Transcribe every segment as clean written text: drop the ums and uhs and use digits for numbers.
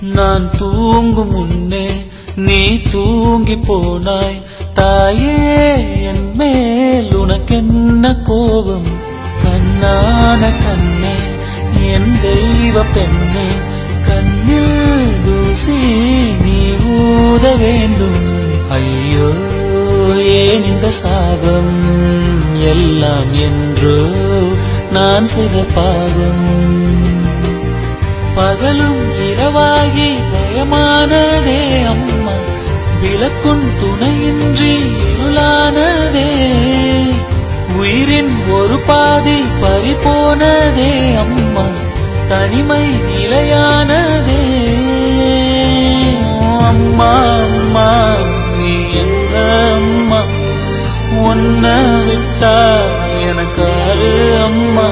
நான் தூங்கும் முன்னே நீ தூங்கி போனாய் தாயே, என் மேல் உனக்கென்ன கோபம்? கண்ணான கண்ணே, என் தெய்வ பெண்ணே, கண்ணில் தூசி நீ ஊத வேண்டும். ஐயோ ஏன் இந்த சாபம் எல்லாம் என்றோ நான் செய்த பாவம். பகலும் இரவாகி பயமானதே அம்மா, விளக்குன் துணையின்றி இருளானதே. உயிரின் ஒரு பாதி பறிபோனதே அம்மா, தனிமை நிலையானதே. அம்மா அம்மா நீ எந்த அம்மா, உன்னை விட்டா எனக்காரு அம்மா.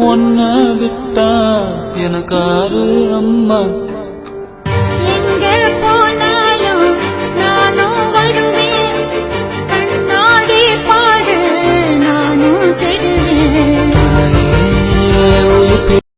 உன்னை விட்டா எனக்காரு அம்மா.